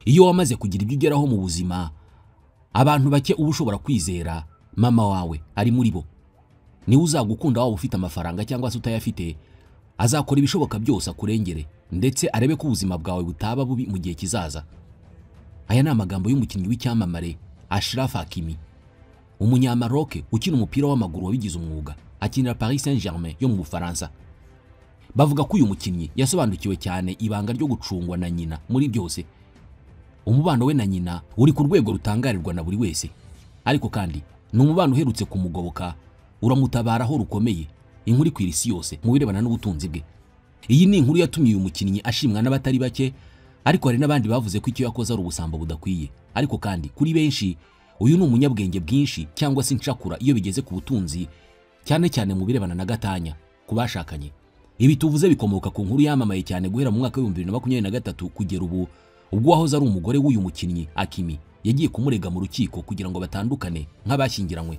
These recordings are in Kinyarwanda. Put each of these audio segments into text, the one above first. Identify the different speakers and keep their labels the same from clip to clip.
Speaker 1: Iyo wamaze kugira ibyo ugeraho mu buzima, abantu bake uba ushobora kwizera mama wawe ari muri bo. Niwe uzagukunda waba ufite amafaranga cyangwa se utayafite, azakora ibishoboka byose akurengere ndetse arebe ko ubuzima bwawe butaba bubi mu gihe kizaza. Aya ni amagambo y'umukinnyi w'icyamamare Achraf Hakimi, umunyamaroke ukina umupira w'amaguru wabigize umwuga, akinira Paris Saint-Germain yo mu Bufaransa. Bavuga ko uyu mukinnyi yasobanukiwe cyane ibanga ryo gucungwa na nyina muri byose. Umubano we na nyina uri ku rwego rutangarirwa na buri wese, ariko kandi ni umubano uherutse kumugoboka, uramutabaraho rukomeye, inkuru ikwira isi yose mu birebana n'ubutunzi bwe. Iyi ni inkuru yatumye uyu mukinnyi ashimwa n'abatari bake, ariko hari n'abandi bavuze ko icyo yakoze ari ubusambo budakwiye. Ariko kandi kuri benshi uyu ni umunyabwenge bwinshi cyangwa se incakura iyo bigeze ku butunzi, cyane cyane mu birebana na gatanya ku bashakanye. Ibi tuvuze bikomoka ku nkuru yamamaye cyane guhera mu mwaka wa 2023 kugera ubu, ubwo wahoze ari umugore w'uyu mukinnyi Hakimi yagiye kumurega mu rukiko kugira ngo batandukane nk'abashyingiranywe.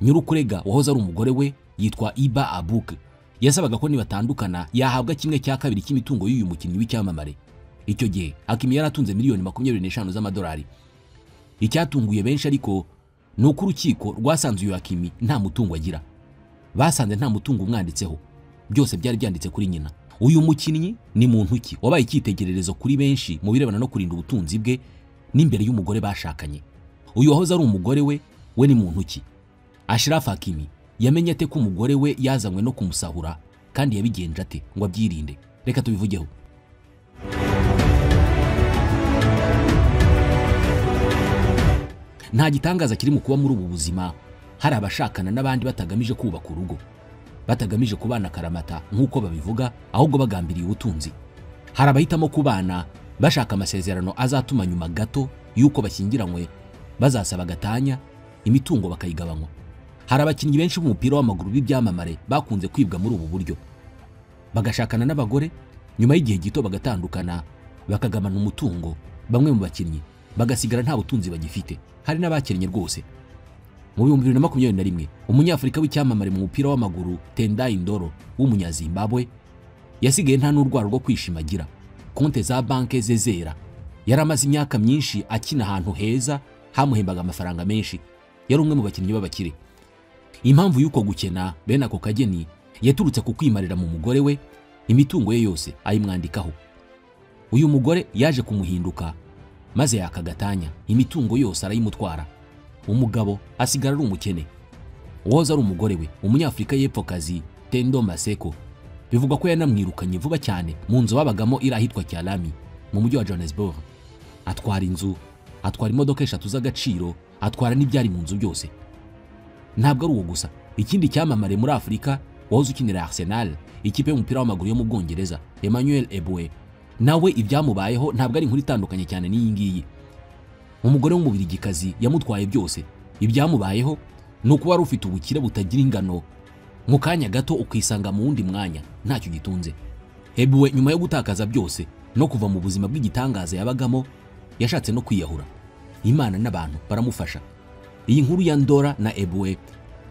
Speaker 1: Nyurukurega wahoze ari umugore we yitwa Iba Abouk, yasabaga ko nibatandukana yahabwa 1/2 cy'imitungo y'uyu mukinnyi w'icyamamare. Icyo gihe Hakimi yaratunze miliyoni 25 z'amadolari. Icyatunguye benshi ariko ni uko urukiko rwasanze uyu Hakimi nta mutungo agira. Basanze nta mutungo umwanditseho, byose byari byanditse kuri nyina. Uyu mukinnyi ni muntu ki wabaye icyitegererezo kuri benshi mu birebana no kurinda ubutunzi bwe n'imbere y'umugore bashakanye. Uyu wahoze ari umugore we ni muntu ki? Achraf Hakimi yamenye ate ko umugore we yazanywe no kumusahura kandi yabigenje ate ngo abyirinde? Reka tubivugeho. Nta gitangaza kiri mu kuba muri ubu buzima hari abashakana n'abandi batagamije kubaka urugo, batagamije kubana karamata nk'uko babivuga, ahubwo bagambiriye ubutunzi. Hari abahitamo kubana bashaka amasezerano azatuma nyuma gato yuko bashyingiranywe bazasaba gatanya, imitungo bakayigabanywa. Hari abakinnyi benshi b'umupira w'amaguru b'ibyamamare bakunze kwibwa muri ubu buryo, bagashakana n'abagore, nyuma y'igihe gito bagatandukana, bakagabana umutungo. Bamwe mu bakinnyi bagasigara nta butunzi bagifite. Hari n'abakennye rwose. Mu 2021 umunyafrika w'icyamamare mu mupira w'amaguru Tendai Ndoro w'umunyazimbabwe yasigaye nta n'urwaro rwo kwishimagira. Konte za banke ze zera. Yaramaze imyaka myinshi akina ahantu heza hamuhembaga amafaranga menshi. Yari umwe mu bakinnyi b'abakire. Impamvu yuko gukena bene ako kageni yaturutse ku kwimarira mu mugore we, imitungo ye yose ayimwandikaho. Uyu mugore yaje kumuhinduka maze yakagatanya, imitungo yose arayimutwara. Umugabo asigara ari umukene. Uwoza ari umugore we, umunyafrika y'epfokazi Tendo Maseko, bivugwa ko yanamwirukanye vuba cyane mu nzu babagamo irahitwa Kyalami mu mujyi wa Johannesburg. Atwara inzu, atwara imodoka 3 z'agaciro, atwara n'ibyari mu nzu byose. Ntabwo ari uwo gusa, ikindi cyamamare muri Afrika wahoze ukinira Arsenal, ikipe y'umupira w'amaguru yo mu Bwongereza, Emmanuel Eboué, nawe ibyamubayeho ntabwo ari inkuru itandukanye cyane n'iyi ngiyi. Umugore w'umubirigikazi yamutwaye byose. Ibyamubayeho ni uko wari ufite ubukire butagira ingano, mu kanya gato ukisanga mu wundi mwanya ntacyo gitunze. Eboué nyuma yo gutakaza byose no kuva mu buzima bw'igitangaza yabagamo, yashatse no kwiyahura. Imana n'abantu baramufasha. Iyi nkuru ya Ndora na Eboué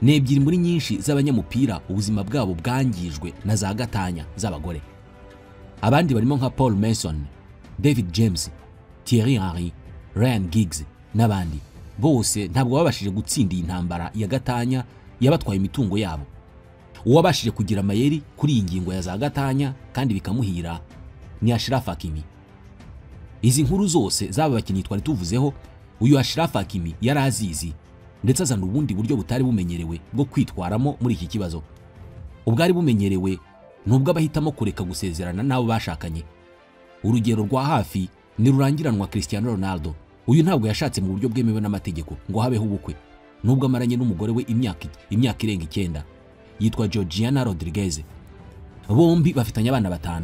Speaker 1: ni ebyiri muri nyinshi z'abanyamupira ubuzima bwabo bwangijwe na za gatanya z'abagore. Abandi barimo nka Paul Mason, David James, Thierry Henry, Ryan Giggs n'abandi. Bose ntabwo babashije gutsinda iyi ntambara ya gatanya yabatwaye imitungo yabo. Uwabashije kugira amayeri kuri iyi ngingo ya za gatanya kandi bikamuhira ni Achraf Hakimi. Izi nkuru zose zaba bakinnyi twari tuvuzeho, uyu Achraf Hakimi yari azizi ndetse azana ubundi buryo butari bumenyerewe bwo kwitwaramo muri iki kibazo. Ubwari bumenyerewe nubwo abahitamo kureka gusezerana n'abo bashakanye. Urugero rwa hafi ni rurangiranwa Cristiano Ronaldo. Uyu ntabwo yashatse mu buryo bwemewe n'amategeko ngo habeho ubukwe, nubwo amaranye n'umugore we imyaka irenga 9, yitwa Georgiana Rodriguez. Bombi bafitanye abana 5.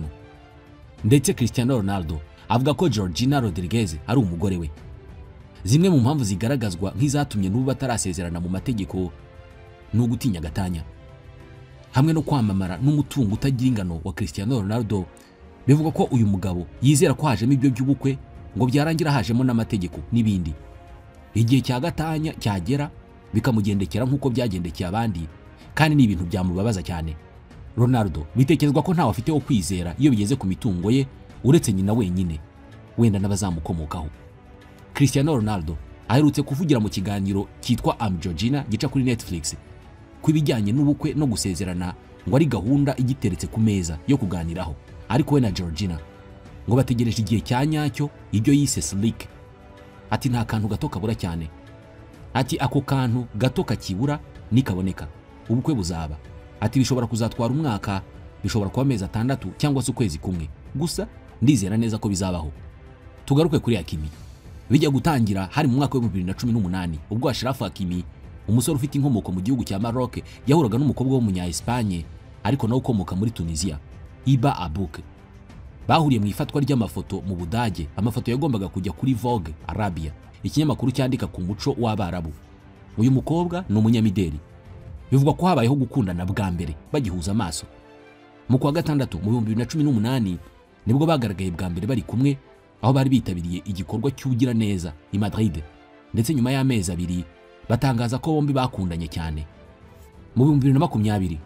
Speaker 1: Ndetse Cristiano Ronaldo avuga ko Georgiana Rodriguez ari umugore we. Zimwe mu mpamvu zigaragazwa nk'izatumye n'ubu batarasezerana mu mategeko ni ugutinya gatanya, hamwe no kwamamara n'umutungo utagira ingano wa Cristiano Ronaldo. Bivuga ko uyu mugabo yizera ko hajemo ibyo by'ubukwe ngo byarangira hajemo n'amategeko n'ibindi. Igihe cya gatanya cyagera bikamugendekera nk'uko byagendekeye abandi, kandi ni ibintu byamubabaza cyane. Ronaldo bitekerezwa ko ntawe afite wo kwizera iyo bigeze ku mitungo ye uretse nyina wenyine. wenda n'abazamukomokaho. Cristiano Ronaldo aherutse kuvugira mu kiganiro cyitwa Am Georgina gica kuri Netflix ku bijyanye n'ubukwe no gusezerana ngo ari gahunda igiteretse ku meza yo kuganiraho, ariko we na Georgina ngo bategereje igihe cya nyacyo, ibyo yise slick. Ati nta kantu gato kabura cyane, ati ako kantu gato kakibura nikaboneka ubukwe buzaba. Ati bishobora kuzatwara umwaka, bishobora kuba amezi 6 cyangwa se ukwezi kumwe, gusa ndizera neza ko bizabaho. Tugaruke kuri Hakimi. Bijya gutangira hari mu mwaka wa 2018 ubwo Achraf Hakimi, umusore ufite inkomoko mu gihugu cya Maroc, yahuraga n'umukobwa w'umunya Espagne ariko nawe ukomoka muri Tunisia, Iba Abouk. Bahuriye mu ifatwa ry'amafoto mu Budage. Amafoto yagombaga kujya kuri Vogue Arabia, ikinyamakuru cyandika ku muco w'Abarabu. Uyu mukobwa ni umunyamideli. Bivugwa ko habayeho gukundana bwa mbere bagihuza amaso. Mu kwa gatandatu mu 2018 nibwo bagaragaye bwa mbere bari kumwe, aho bari bitabiriye igikorwa cy'ubugira neza i Madrid, ndetse nyuma y'amezi 2 batangaza ko bombi bakundanye cyane. Mu 2020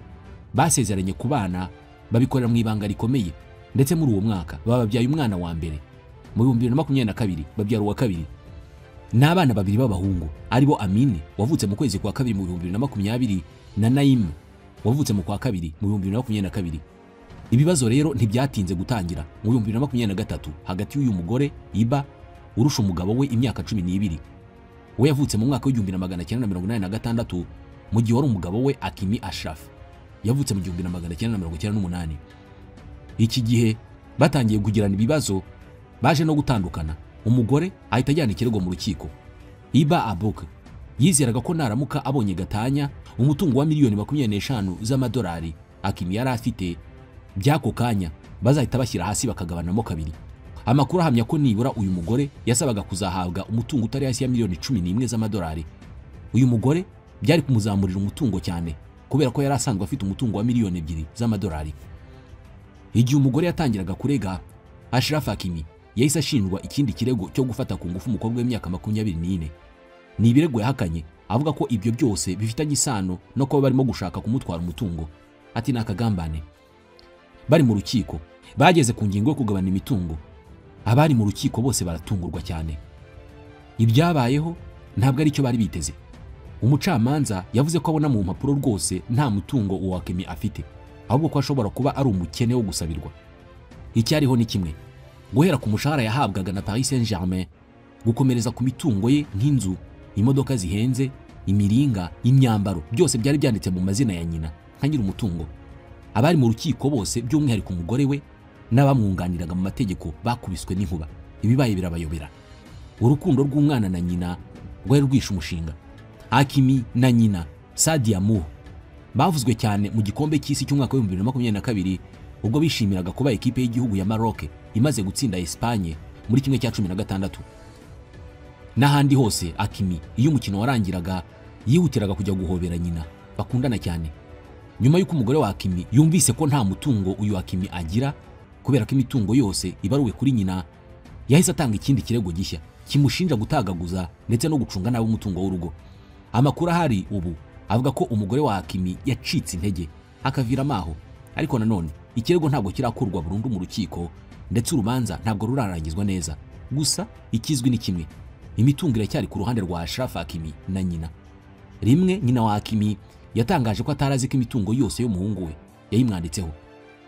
Speaker 1: basezeranye kubana, babikorera mu ibanga rikomeye, ndetse muri uwo mwaka bababyaye umwana wa mbere. Mu 2022 babyara uwa kabiri n'abana 2 b'abahungu, aribo Amine wavutse mu kwezi kwa kabiri mu 2020 na Naim wavutse mu kwa kabiri mu 2022. Ibibazo rero ntibyatinze gutangira mu 2023 hagati y'uyu mugore Iba urusha umugabo we imyaka 12. We yavutse mu mwaka w'1986 mu gihe wari umugabo we Hakimi Achraf yavutse mu 1998. Iki gihe batangiye kugirana ibibazo, baje no gutandukana. Umugore ahita ajyana ikirego mu rukiko. Iba Abouk yizeraga ko naramuka abonye gatanya umutungo wa miliyoni 25 z'amadolari Hakimi yari afite, byako kanya bazahita bashyira hasi bakagabanamo kabiri. Amakuru ahamya ko nibura uyu mugore yasabaga kuzahabwa umutungo utari hasi ya miliyoni 11 z'amadolari. Uyu mugore byari kumuzamurira umutungo cyane kubera ko yari asanzwe afite umutungo wa miliyoni 2 z'amadolari. Igihe umugore yatangiraga kurega, Achraf Hakimi yahise ashinjwa ikindi kirego cyo gufata ku ngufu umukobwa w'imyaka 24. Ni ibirego yahakanye, avuga ko ibyo byose bifitanye isano no kuba barimo gushaka kumutwara umutungo. Ati nakagambane. Bari mu rukiko bageze ku ngingo yo kugabana imitungo. Abari mu rukiko bose baratungurwa cyane. Ibyabayeho ntabwo ari cyo bari biteze. Umucamanza yavuze ko abona mu mpapuro rwose nta mutungo uwo Hakimi afite, ahubwo ko ashobora kuba ari umukene wo gusabirwa. Icyariho ni kimwe: guhera ku mushahara yahabwaga na Paris Saint-Germain, gukomereza ku mitungo ye nk'inzu, imodoka zihenze, imiringa, imyambaro, byose byari byanditse mu mazina ya nyina nka nyiri umutungo. Abari mu rukiko bose by'umwihariko umugore we n'abamwunganiraga mu mategeko bakubiswe n'inkuba. Ibibaye birabayobera. Urukundo rw'umwana na nyina rwari rwishe umushinga. Hakimi na nyina Sadia Mou bavuzwe cyane mu gikombe cy'isi cy'umwaka wa 2022 ubwo bishimiraga kuba ekipe y'igihugu ya Maroc imaze gutsinda Espagne muri kimwe cya 16. N'ahandi hose Hakimi iyo umukino warangiraga yihutiraga kujya guhobera nyina, bakundana cyane. Nyuma y'uko umugore wa Hakimi yumvise ko nta mutungo uyu Hakimi agira kubera ko imitungo yose ibaruwe kuri nyina, yahise atanga ikindi kirego gishya kimushinja gutagaguza ndetse no gucunga nabi umutungo w'urugo. Amakuru ahari ubu avuga ko umugore wa Hakimi yacitse intege akavira amaho, ariko nanone ikirego ntabwo kirakurwa burundu mu rukiko ndetse urubanza ntabwo rurarangizwa neza. Gusa ikizwi ni kimwe: imitungo iracyari ku ruhande rwa Achraf Hakimi na nyina. Rimwe nyina wa Hakimi yatangaje ko atarazi ko imitungo yose y'umuhungu we yayimwanditseho.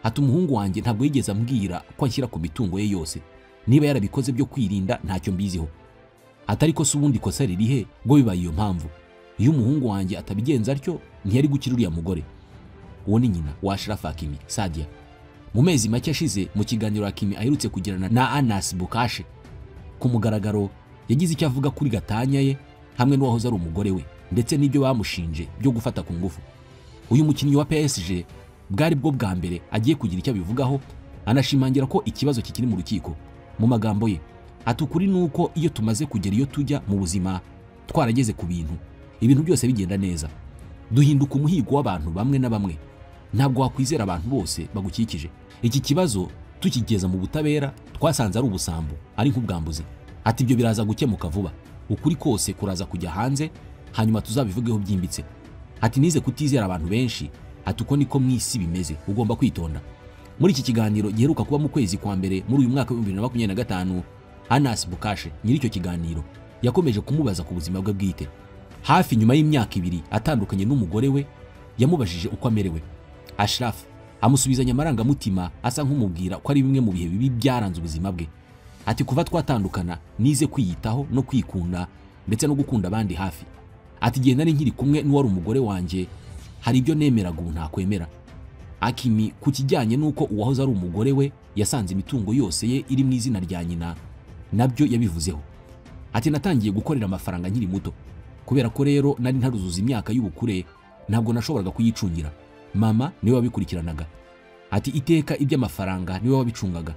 Speaker 1: Ati umuhungu wanjye ntabwo yigeze ambwira ko anshyira ku mitungo ye yose, niba yarabikoze byo kwirinda ntacyo mbiziho. Atari ko subundi kosa ririhe ngo bibaye iyo mpamvu. Iyo umuhungu wanjye atabigenza atyo ntiyari gukira uriya mugore. Uwo ni nyina wa Achraf Hakimi, Sadia. Mu mezi make ashize mu kiganiro Hakimi aherutse kugirana na Anas Boukache, ku mugaragaro yagize icyo avuga kuri gatanya ye hamwe n'uwahoze ari umugore we ndetse n'ibyo bamushinje byo gufata ku ngufu. Uyu mukinnyi wa PSG bwari bwo bwa mbere agiye kugira icyo abivugaho, anashimangira ko ikibazo kikiri mu rukiko. Mu magambo ye ati ukuri nuko iyo tumaze kugera iyo tujya mu buzima twarageze ku ibintu byose bigenda neza, duhinduka umuhigo w'abantu bamwe na bamwe. Ntabwo wakwizera abantu bose bagukikije. Iki kibazo tukigeza mu butabera twasanze ari ubusambo, ari nk'ubwambuzi. Ati ibyo biraza gukemuka vuba, ukuri kose kuraza kujya hanze, hanyuma tuzabivugeho byimbitse. Ati nize kutizera abantu benshi, ati uko niko mwisi bimeze, ugomba kwitonda. Muri iki kiganiro giheruka kuba mu kwezi kwa mbere muri uyu mwaka wa 2025, Anas Bukashe nyir'icyo kiganiro yakomeje kumubaza ku buzima bwe bwite. Hafi nyuma y'imyaka 2 atandukanye n'umugore we, yamubajije uko amerewe. Ashraf amusubizanya amarangamutima asa nk'umubwira ko ari bimwe mu bihe bibi byaranze ubuzima bwe. Ati kuva twatandukana nize kwiyitaho no kwikunda ndetse no gukunda abandi hafi. Ati igihe nari nkiri kumwe n'uwari umugore wanjye hari ibyo nemeraga ubu ntakwemera. Akimi ku kijyanye n'uko uwahoze ari umugore we yasanze imitungo yose ye iri mu izina rya nyina nabyo yabivuzeho. Ati natangiye gukorera amafaranga nkiri muto, kubera ko rero nari ntaruzuza imyaka y'ubukure ntabwo nashoboraga kuyicungira. Mama niwe wabikurikiranaga. Ati iteka iby'amafaranga niwe wabicungaga.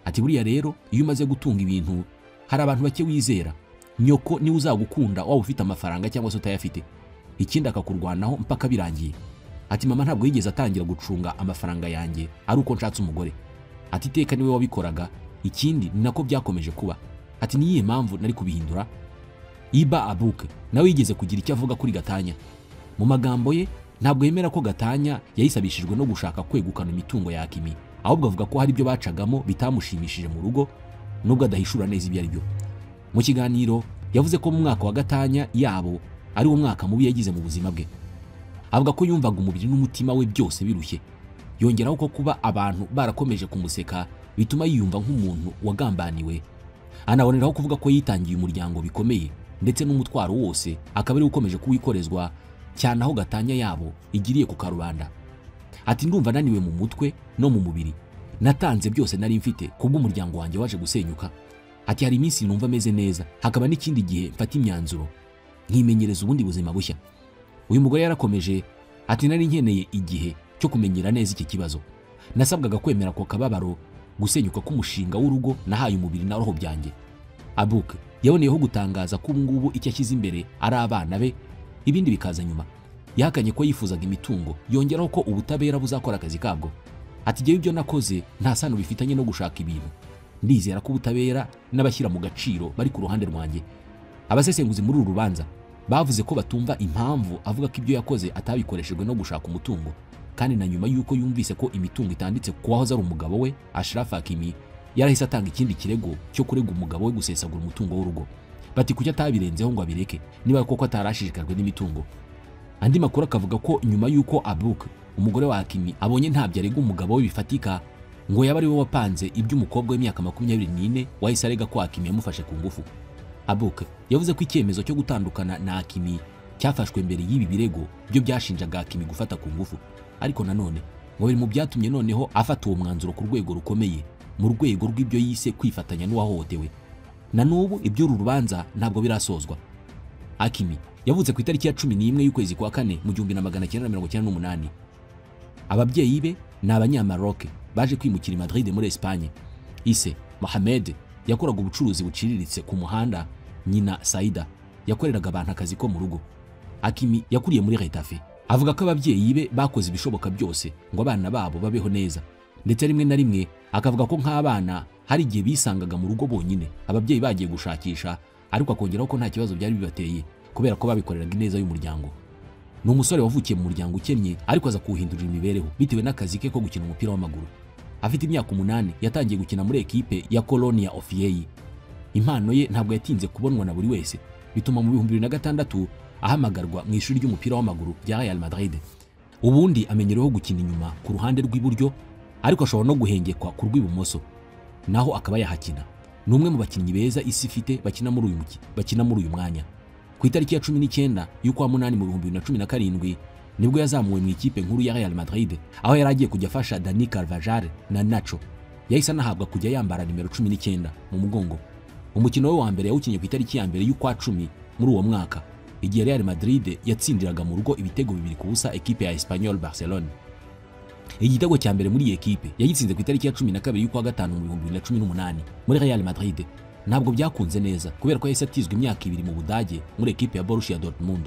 Speaker 1: Ati buriya rero iyo umaze gutunga ibintu hari abantu bake wizera. Nyoko niwe uzagukunda waba ufite amafaranga cyangwa se utayafite, ikindi akakurwanaho mpaka birangiye. Ati mama ntabwo yigeze atangira gucunga amafaranga yanjye ari uko nshatse umugore. Ati iteka niwe wabikoraga, ikindi ni nako byakomeje kuba. Ati niyihe mpamvu nari kubihindura? Iba Abuke nawe yigeze kugira icyo avuga kuri Gatanya. Mu magambo ye ntabwo yemera ko Gatanya yayisabishijwe no gushaka kwegukana imitungo ya Akimi, ahubwo avuga ko hari ibyo bacagamo bitamushimishije mu rugo nubwo adahishura neza ibyo ari byo. Mu kiganiro yavuze ko mu mwaka wa Gatanya yabo ari wo mwaka mubi yagize mu buzima bwe. Avuga ko yumvaga umubiri n'umutima we byose birushye. Yongeraho ko kuba abantu barakomeje kumuseka bituma yiyumva nk'umuntu wagambaniwe. Anaboneraho kuvuga ko yitangiye umuryango bikomeye ndetse n'umutwaro wose akaba ari ukomeje kuwikorezwa cyane aho Gatanya yabo igiriye ku karubanda. Ati ndumva naniwe mu mutwe no mu mubiri, natanze byose nari mfite kubwo umuryango wanjye waje gusenyuka. Ati hari iminsi numva meze neza, hakaba n'ikindi gihe mfata imyanzuro nkimenyereza ubundi buzima bushya. Uyu mugore yarakomeje ati nari nkeneye igihe cyo kumenyera neza iki kibazo. Nasabwaga kwemera ko kababaro gusenyuka k'umushinga w'urugo nahaye umubiri na roho byanjye. Abuke yaboneyeho gutangaza ko ngubu icyo ashyize imbere ari abana be, ibindi bikaza nyuma. Yahakanye ko yifuzaga imitungo, yongeraho ko ubutabera buzakora akazi kabwo. Ati igihe ibyo nakoze nta sano bifitanye no gushaka ibintu. Ndizera ko ubutabera n'abashyira mu gaciro bari ku ruhande rwanjye. Abasesenguzi muri uru rubanza bavuze ko batumva impamvu avuga ko ibyo yakoze atabikoreshejwe no gushaka umutungo, kandi na nyuma yuko yumvise ko imitungo itanditse ku wahoze ari umugabo we Ashraf Hakimi, yarahise atanga ikindi kirego cyo kurega umugabo we gusesagura umutungo w'urugo. Bati kuki atabirenzeho ngo abireke niba koko atarashishikajwe n'imitungo. Andi makuru akavuga ko nyuma yuko Abuke umugore wa Hakimi abonye ntabyo arega umugabo we bifatika, ngo yaba ari we wapanze iby'umukobwa w'imyaka 24 wahise arega ko Hakimi yamufashe ku ngufu. Abuke yavuze ko icyemezo cyo gutandukana na Hakimi cyafashwe mbere y'ibi birego byo byashinjaga Hakimi gufata ku ngufu, ariko nanone ngo biri mu byatumye noneho afata uwo mwanzuro ku rwego rukomeye, mu rwego rw'ibyo yise kwifatanya n'uwahohotewe. Na n'ubu iby'uru rubanza ntabwo birasozwa. Hakimi yavutse ku itariki ya 11 y'ukwezi kwa 4 mu 1998. Ababyeyi be ni abanyamaroke baje kwimukira i Madrid muri Espagne. Ise Mohamed yakoraga ubucuruzi buciriritse ku muhanda, nyina Saida yakoreraga abantu akazi ko mu rugo. Hakimi yakuriye muri Retafe. Avuga ko ababyeyi be bakoze ibishoboka byose ngo abana babo babeho neza, ndetse rimwe na rimwe akavuga ko nk'abana hari igihe bisangaga mu rugo bonyine, ababyeyi bagiye gushakisha, ariko akongeraho ko nta kibazo byari bibateye kubera ko babikoreraga ineza y'umuryango. Ni umusore wavukiye mu muryango ukennye ariko aza kuwuhindurira imibereho bitewe n'akazi ke ko gukina umupira w'amaguru. Afite imyaka 8 yatangiye gukina muri ekipe ya Colonia Ofiei. Impano ye ntabwo yatinze kubonwa na buri wese, bituma mu 2006 ahamagarwa mu ishuri ry'umupira w'amaguru rya Real Madrid. Ubundi amenyereweho gukina inyuma ku ruhande rw'iburyo, ariko ashobora no guhengekwa ku rw'ibumoso naho akaba yahakina. Ni umwe mu bakinnyi beza isi ifite bakina muri uyu mwanya. Ku itariki ya 19 y'ukwa 8 mu 2017 nibwo yazamuwe mu ikipe nkuru ya Real Madrid, aho yari agiye kujya afasha Dani Carvajal na Nacho. Yahise anahabwa kujya yambara nimero 19 mu mugongo. Umukino we wa mbere yawukinye ku itariki ya 1 y'ukwa 10 muri uwo mwaka, igihe Real Madrid yatsindiraga mu rugo ibitego 2-0 ekipe ya Espanyol Barcelona. Igitego cya mbere muri iyi ekipe yagitsinze ku itariki ya 12 y'ukwa 5 mu 2018 muri Real Madrid. Ntabwo byakunze neza kubera ko yahise atizwa imyaka 2 mu Budage muri ekipe ya Borussia Dortmund.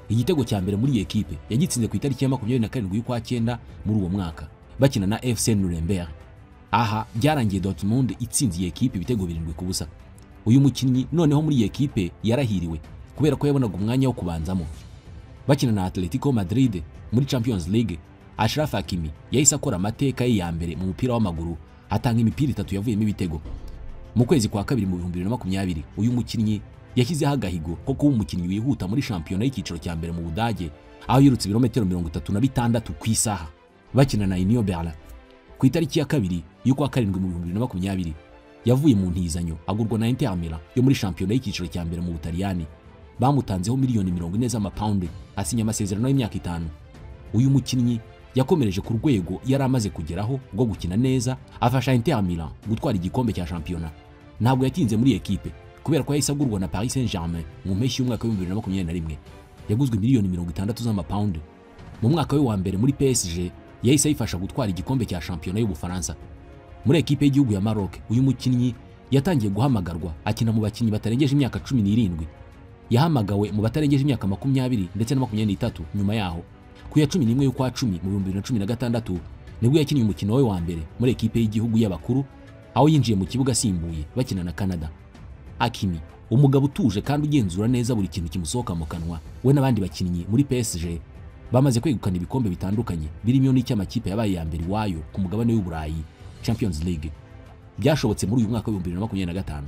Speaker 1: Igitego cya mbere muri iyi ekipe yagitsinze ku itariki ya 27 y'ukwa 9 muri uwo mwaka bakina na FC Nuremberg. Aha byarangiye Dortmund itsinze iyi ekipe ibitego 7-0. Uyu mukinnyi noneho muri iyi ekipe yarahiriwe kubera ko yabonaga umwanya wo kubanzamo. Bakina na Atletico Madrid muri Champions League, Ashraf Hakimi yahise akora amateka ye ya mbere mu mupira w'amaguru, atanga imipira 3 yavuyemo ibitego. Mu kwezi kwa kabiri mu 2020 uyu mukinnyi yashyizeho agahigo ko kuba umukinnyi wihuta muri shampiyona y'icyiciro cya mbere mu Budage, aho yirutse ibirometero 36 ku isaha bakina na Union Berlin. Ku itariki ya kabiri y'ukwa karindwi mu 2020 yavuye mu ntizanyo agurwa na Inter Milan yo muri shampiyona y'icyiciro cya mbere mu Butaliyani. Bamutanzeho miliyoni 40 z'amapaundi asinya amasezerano y'imyaka 5. Uyu mukinnyi yakomereje ku rwego yari amaze kugeraho rwo gukina neza, afasha Inter Milan gutwara igikombe cya shampiyona. Ntabwo yatinze muri ekipe kubera ko yahise agurwa na Paris Saint-Germain mu mpeshyi y'umwaka wa 2021. Yaguzwe miliyoni 60 z'amapaundi. Mu mwaka we wa mbere muri PSG yahise ayifasha gutwara igikombe cya shampiyona y'Ubufaransa. Muri ekipe y'igihugu ya Maroc uyu mukinnyi yatangiye guhamagarwa akina mu bakinnyi batarengeje imyaka 17. Yahamagawe mu batarengeje imyaka 20 ndetse na 23 nyuma yaho. Ku ya 11 y'ukwa 10 mu 2016 nibwo yakinnye umukino we wa mbere muri ekipe y'igihugu y'abakuru, aho yinjiye mu kibuga asimbuye bakina na Canada. Hakimi, umugabo utuje kandi ugenzura neza buri kintu kimusohoka mu kanwa, we n'abandi bakinnyi muri PSG bamaze kwegukana ibikombe bitandukanye birimo n'icy'amakipe yabaye ya mbere wayo ku mugabane w'Uburayi, Champions League. Byashobotse muri uyu mwaka wa 2025.